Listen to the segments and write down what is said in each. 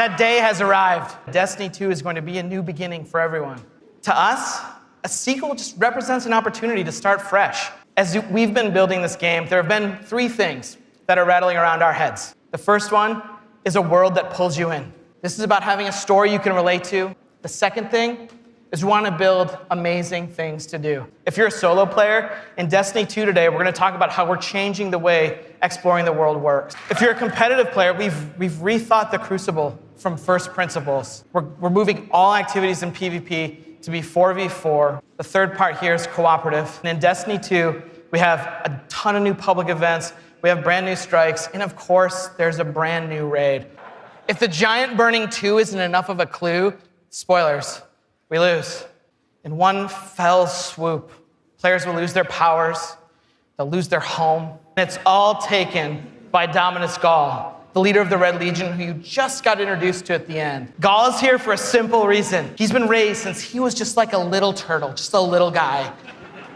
that day has arrived. Destiny 2 is going to be a new beginning for everyone. To us, a sequel just represents an opportunity to start fresh. As we've been building this game, there have been 3 things that are rattling around our heads. The first one is a world that pulls you in. This is about having a story you can relate to. The second thing is we want to build amazing things to do. If you're a solo player, in Destiny 2 today, we're going to talk about how we're changing the way exploring the world works. If you're a competitive player, we've rethought the Crucible from first principles. We're moving all activities in PvP to be 4v4. The third part here is cooperative. And in Destiny 2, we have a ton of new public events, we have brand new strikes, and of course, there's a brand new raid. If the giant burning 2 isn't enough of a clue, spoilers, we lose. In one fell swoop, players will lose their powers, they'll lose their home. And it's all taken by Dominus Gall, the leader of the Red Legion, who you just got introduced to at the end. Gall is here for a simple reason. He's been raised since he was just like a little turtle, just a little guy,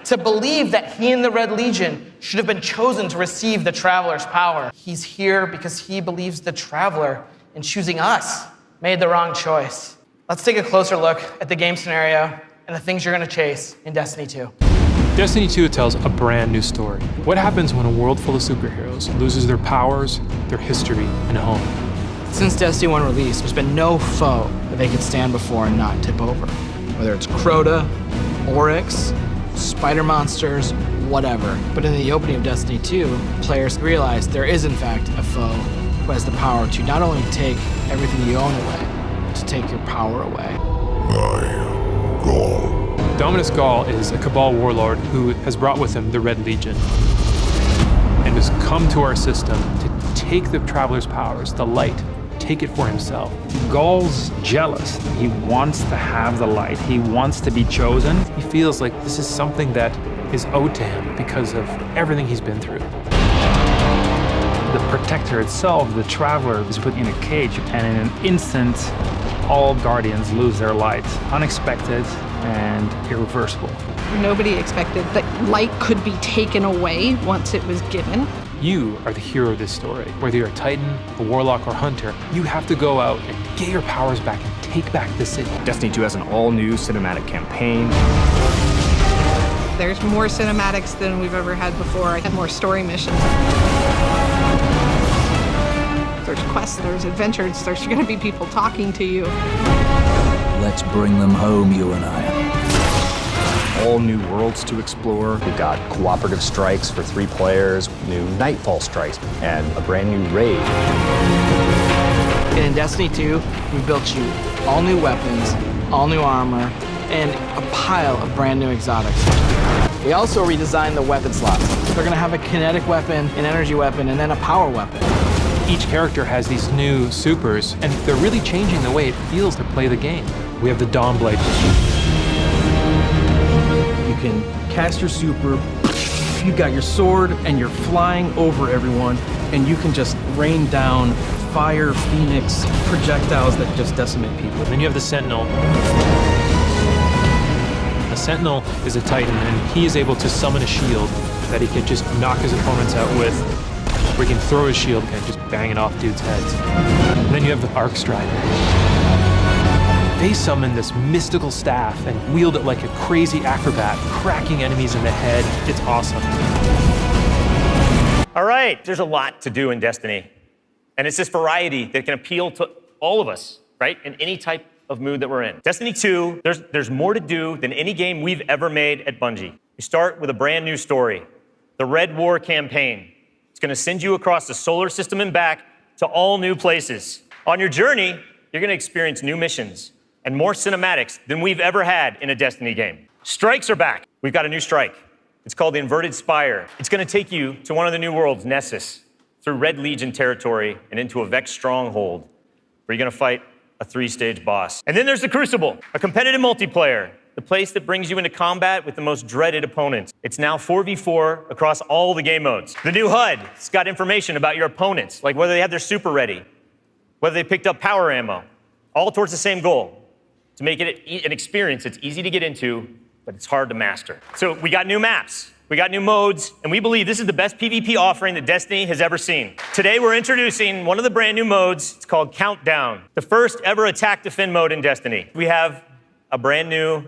to believe that he and the Red Legion should have been chosen to receive the Traveler's power. He's here because he believes the Traveler, in choosing us, made the wrong choice. Let's take a closer look at the game scenario and the things you're going to chase in Destiny 2. Destiny 2 tells a brand new story. What happens when a world full of superheroes loses their powers, their history, and home? Since Destiny 1 release, there's been no foe that they could stand before and not tip over. Whether it's Crota, Oryx, spider monsters, whatever. But in the opening of Destiny 2, players realize there is in fact a foe who has the power to not only take everything you own away, to take your power away. Dominus Gall is a Cabal warlord who has brought with him the Red Legion and has come to our system to take the Traveler's powers, the light, take it for himself. Gall's jealous. He wants to have the light. He wants to be chosen. He feels like this is something that is owed to him because of everything he's been through. The Protector itself, the Traveler, is put in a cage, and in an instant, all Guardians lose their light. Unexpected and irreversible. Nobody expected that light could be taken away once it was given. You are the hero of this story. Whether you're a Titan, a Warlock, or Hunter, you have to go out and get your powers back and take back the city. Destiny 2 has an all-new cinematic campaign. There's more cinematics than we've ever had before. I had more story missions. There's quests, there's adventures, there's going to be people talking to you. Let's bring them home, you and I. All new worlds to explore. We've got cooperative strikes for 3 players, new Nightfall strikes, and a brand new raid. And in Destiny 2, we built you all new weapons, all new armor, and a pile of brand new exotics. We also redesigned the weapon slots. They're going to have a kinetic weapon, an energy weapon, and then a power weapon. Each character has these new supers, and they're really changing the way it feels to play the game. We have the Dawnblade. You can cast your super, you've got your sword, and you're flying over everyone, and you can just rain down fire, phoenix, projectiles that just decimate people. And then you have the Sentinel. A Sentinel is a Titan, and he is able to summon a shield that he can just knock his opponents out with, where he can throw his shield and just bang it off dudes' heads. And then you have the Arc Strider. They summon this mystical staff and wield it like a crazy acrobat, cracking enemies in the head. It's awesome. All right, there's a lot to do in Destiny. And it's this variety that can appeal to all of us, right? In any type of mood that we're in. Destiny 2, there's more to do than any game we've ever made at Bungie. We start with a brand new story, the Red War campaign. It's gonna send you across the solar system and back to all new places. On your journey, you're gonna experience new missions and more cinematics than we've ever had in a Destiny game. Strikes are back. We've got a new strike. It's called the Inverted Spire. It's gonna take you to one of the new worlds, Nessus, through Red Legion territory and into a Vex stronghold, where you're gonna fight a 3-stage boss. And then there's the Crucible, a competitive multiplayer, the place that brings you into combat with the most dreaded opponents. It's now 4v4 across all the game modes. The new HUD, it's got information about your opponents, like whether they have their super ready, whether they picked up power ammo, all towards the same goal, to make it an experience that's easy to get into, but it's hard to master. So we got new maps. We got new modes, and we believe this is the best PvP offering that Destiny has ever seen. Today, we're introducing one of the brand new modes. It's called Countdown, the first ever attack defend mode in Destiny. We have a brand new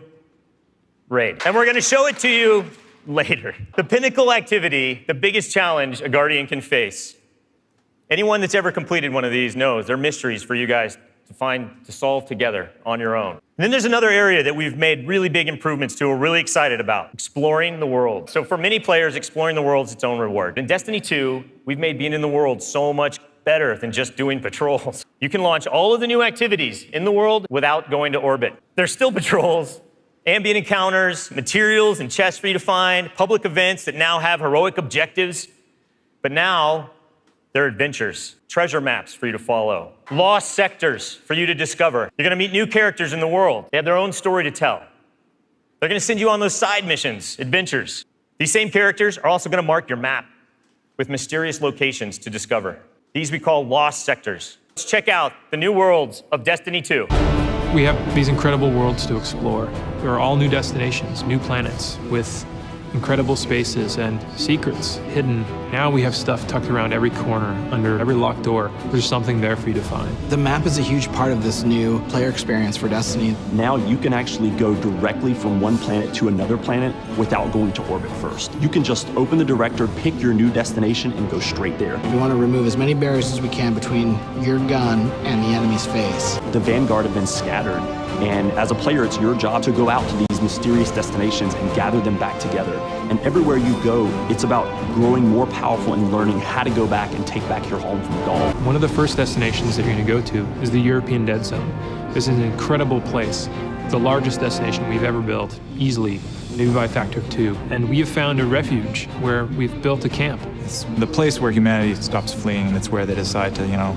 raid, and we're gonna show it to you later. The pinnacle activity, the biggest challenge a Guardian can face. Anyone that's ever completed one of these knows they're mysteries for you guys to solve together on your own. And then there's another area that we've made really big improvements to, we're really excited about, exploring the world. So for many players, exploring the world is its own reward. In Destiny 2, we've made being in the world so much better than just doing patrols. You can launch all of the new activities in the world without going to orbit. There's still patrols, ambient encounters, materials and chests for you to find, public events that now have heroic objectives, but now they're adventures, treasure maps for you to follow, lost sectors for you to discover. You're gonna meet new characters in the world. They have their own story to tell. They're gonna send you on those side missions, adventures. These same characters are also gonna mark your map with mysterious locations to discover. These we call lost sectors. Let's check out the new worlds of Destiny 2. We have these incredible worlds to explore. There are all new destinations, new planets with incredible spaces and secrets hidden. Now we have stuff tucked around every corner, under every locked door. There's something there for you to find. The map is a huge part of this new player experience for Destiny. Now you can actually go directly from one planet to another planet without going to orbit first. You can just open the director, pick your new destination, and go straight there. We want to remove as many barriers as we can between your gun and the enemy's face. The Vanguard have been scattered, and as a player, it's your job to go out to these mysterious destinations and gather them back together. And everywhere you go, it's about growing more powerful and learning how to go back and take back your home from Gaul. One of the first destinations that you're going to go to is the European Dead Zone. This is an incredible place, the largest destination we've ever built, easily, maybe by a factor of 2. And we have found a refuge where we've built a camp. It's the place where humanity stops fleeing, and it's where they decide to,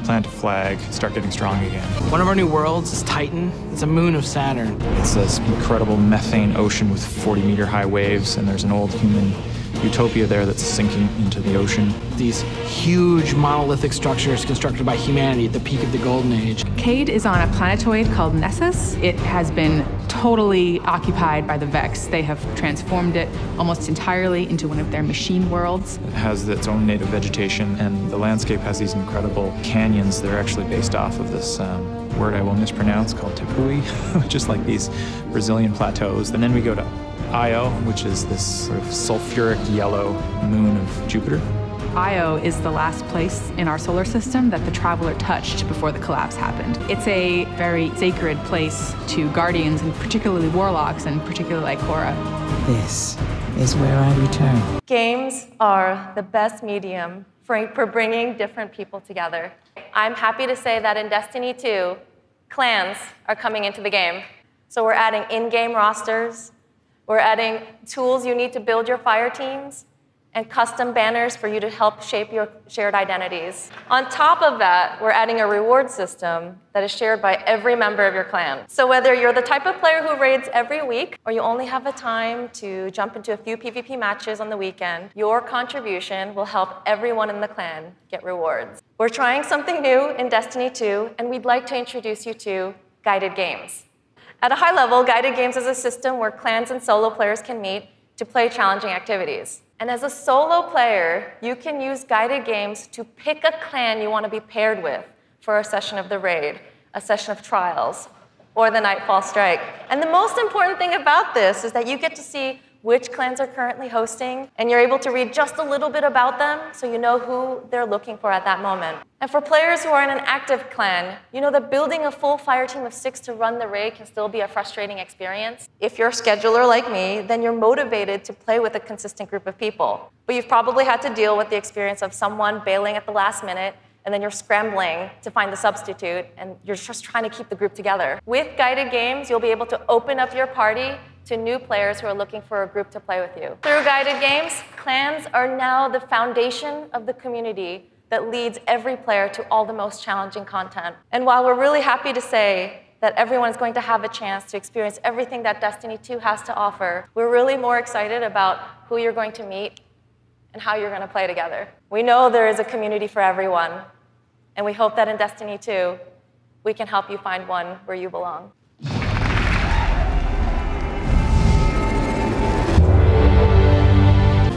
plant a flag, start getting strong again. One of our new worlds is Titan. It's a moon of Saturn. It's this incredible methane ocean with 40-meter high waves, and there's an old human utopia there that's sinking into the ocean. These huge monolithic structures constructed by humanity at the peak of the Golden Age. Cade is on a planetoid called Nessus. It has been totally occupied by the Vex. They have transformed it almost entirely into one of their machine worlds. It has its own native vegetation, and the landscape has these incredible canyons that are actually based off of this word I will mispronounce called Tepui, which is like these Brazilian plateaus. And then we go to Io, which is this sort of sulfuric yellow moon of Jupiter. Io is the last place in our solar system that the Traveler touched before the collapse happened. It's a very sacred place to Guardians, and particularly Warlocks, and particularly Ikora. This is where I return. Games are the best medium for bringing different people together. I'm happy to say that in Destiny 2, clans are coming into the game. So we're adding in-game rosters, we're adding tools you need to build your fire teams, and custom banners for you to help shape your shared identities. On top of that, we're adding a reward system that is shared by every member of your clan. So whether you're the type of player who raids every week, or you only have the time to jump into a few PvP matches on the weekend, your contribution will help everyone in the clan get rewards. We're trying something new in Destiny 2, and we'd like to introduce you to guided games. At a high level, guided games is a system where clans and solo players can meet to play challenging activities. And as a solo player, you can use guided games to pick a clan you want to be paired with for a session of the raid, a session of trials, or the Nightfall Strike. And the most important thing about this is that you get to see which clans are currently hosting, and you're able to read just a little bit about them so you know who they're looking for at that moment. And for players who are in an active clan, you know that building a full fire team of 6 to run the raid can still be a frustrating experience. If you're a scheduler like me, then you're motivated to play with a consistent group of people. But you've probably had to deal with the experience of someone bailing at the last minute, and then you're scrambling to find the substitute, and you're just trying to keep the group together. With guided games, you'll be able to open up your party to new players who are looking for a group to play with you. Through guided games, clans are now the foundation of the community that leads every player to all the most challenging content. And while we're really happy to say that everyone is going to have a chance to experience everything that Destiny 2 has to offer, we're really more excited about who you're going to meet and how you're going to play together. We know there is a community for everyone, and we hope that in Destiny 2, we can help you find one where you belong.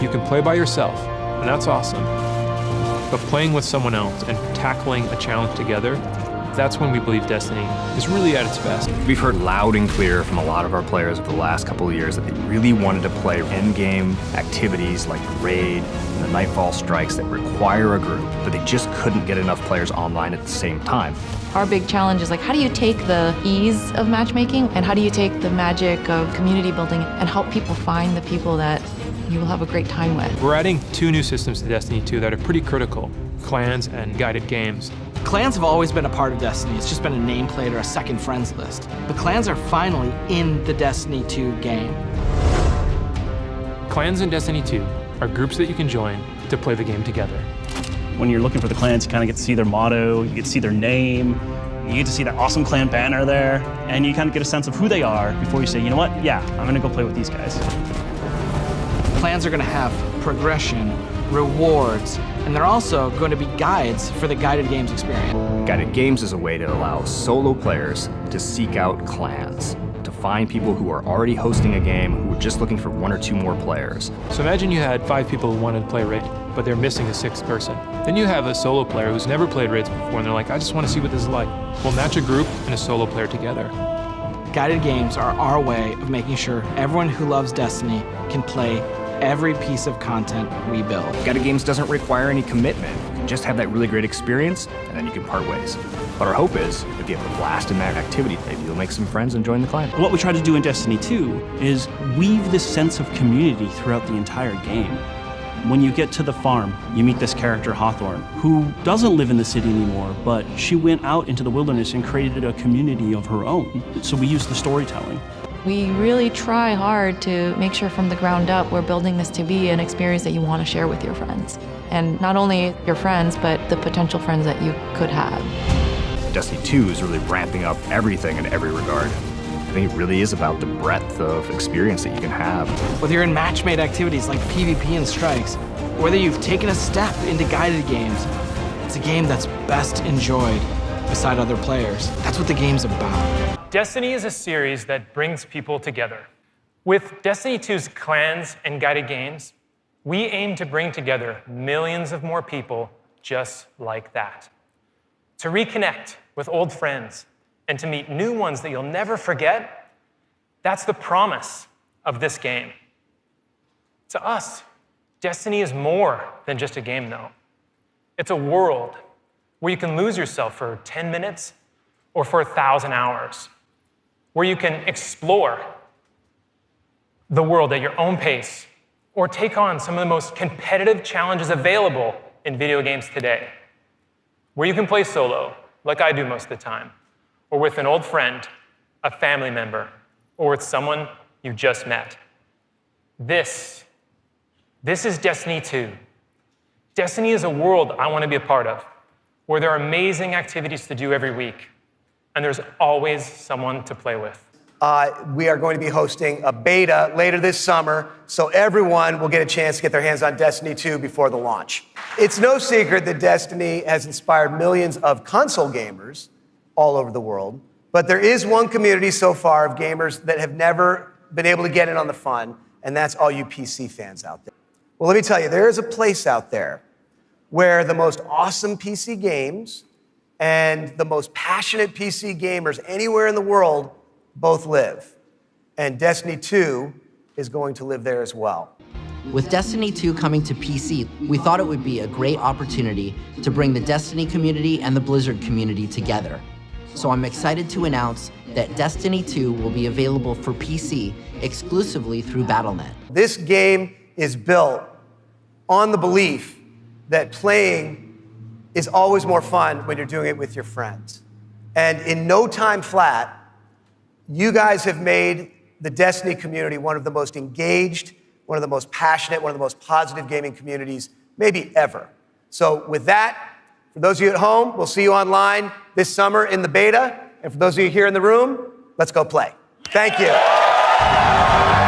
You can play by yourself, and that's awesome. But playing with someone else and tackling a challenge together, that's when we believe Destiny is really at its best. We've heard loud and clear from a lot of our players over the last couple of years that they really wanted to play endgame activities like the raid and the Nightfall strikes that require a group, but they just couldn't get enough players online at the same time. Our big challenge is like, how do you take the ease of matchmaking and how do you take the magic of community building and help people find the people that you will have a great time with? We're adding 2 new systems to Destiny 2 that are pretty critical: clans and guided games. Clans have always been a part of Destiny. It's just been a nameplate or a second friends list. But clans are finally in the Destiny 2 game. Clans in Destiny 2 are groups that you can join to play the game together. When you're looking for the clans, you kind of get to see their motto, you get to see their name, you get to see that awesome clan banner there, and you kind of get a sense of who they are before you say, you know what, yeah, I'm gonna go play with these guys. Clans are gonna have progression, rewards, and they're also going to be guides for the guided games experience. Guided games is a way to allow solo players to seek out clans, to find people who are already hosting a game who are just looking for 1 or 2 more players. So imagine you had 5 people who wanted to play Raid, but they're missing a 6th person. Then you have a solo player who's never played Raids before, and they're like, I just want to see what this is like. We'll match a group and a solo player together. Guided games are our way of making sure everyone who loves Destiny can play every piece of content we build. Guided games doesn't require any commitment. You can just have that really great experience, and then you can part ways. But our hope is, if you have a blast in that activity, maybe you'll make some friends and join the clan. What we try to do in Destiny 2 is weave this sense of community throughout the entire game. When you get to the farm, you meet this character, Hawthorne, who doesn't live in the city anymore, but she went out into the wilderness and created a community of her own. So we use the storytelling. We really try hard to make sure from the ground up we're building this to be an experience that you want to share with your friends. And not only your friends, but the potential friends that you could have. Destiny 2 is really ramping up everything in every regard. I think it really is about the breadth of experience that you can have. Whether you're in match-made activities like PvP and strikes, or whether you've taken a step into guided games, it's a game that's best enjoyed beside other players. That's what the game's about. Destiny is a series that brings people together. With Destiny 2's clans and guided games, we aim to bring together millions of more people just like that. To reconnect with old friends and to meet new ones that you'll never forget, that's the promise of this game. To us, Destiny is more than just a game, though. It's a world where you can lose yourself for 10 minutes or for 1,000 hours, where you can explore the world at your own pace or take on some of the most competitive challenges available in video games today, where you can play solo, like I do most of the time, or with an old friend, a family member, or with someone you just met. This is Destiny 2. Destiny is a world I want to be a part of, where there are amazing activities to do every week, and there's always someone to play with. We are going to be hosting a beta later this summer, so everyone will get a chance to get their hands on Destiny 2 before the launch. It's no secret that Destiny has inspired millions of console gamers all over the world, but there is one community so far of gamers that have never been able to get in on the fun, and that's all you PC fans out there. Well, let me tell you, there is a place out there where the most awesome PC games and the most passionate PC gamers anywhere in the world both live. And Destiny 2 is going to live there as well. With Destiny 2 coming to PC, we thought it would be a great opportunity to bring the Destiny community and the Blizzard community together. So I'm excited to announce that Destiny 2 will be available for PC exclusively through Battle.net. This game is built on the belief that playing is always more fun when you're doing it with your friends. And in no time flat, you guys have made the Destiny community one of the most engaged, one of the most passionate, one of the most positive gaming communities maybe ever. So with that, for those of you at home, we'll see you online this summer in the beta. And for those of you here in the room, let's go play. Thank you.